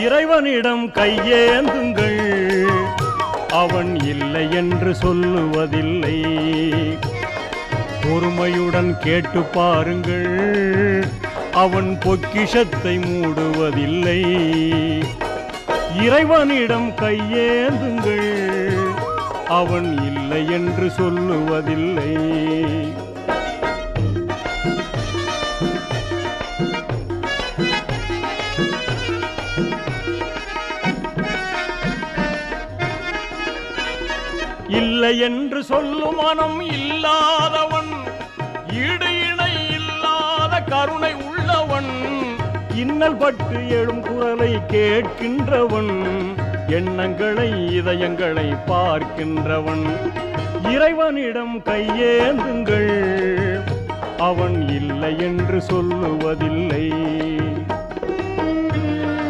இறைவனிடம் கையேந்துங்கள், அவன் இல்லை என்று சொல்லுவதில்லை. பொறுமையுடன் கேட்டு பாருங்கள், அவன் பொக்கிஷத்தை மூடுவதில்லை. இறைவனிடம் கையேந்துங்கள், அவன் இல்லை என்று சொல்லுவதில்லை. இல்லை என்று சொல்லும் மனம் இல்லாதவன், ஈடு இணை இல்லாத கருணை உள்ளவன், இன்னல் பட்டு எழும் குரலை கேட்கின்றவன், எண்ணங்களை இதயங்களை பார்க்கின்றவன். இறைவனிடம் கையேந்துங்கள், அவன் இல்லை என்று சொல்லுவதில்லை.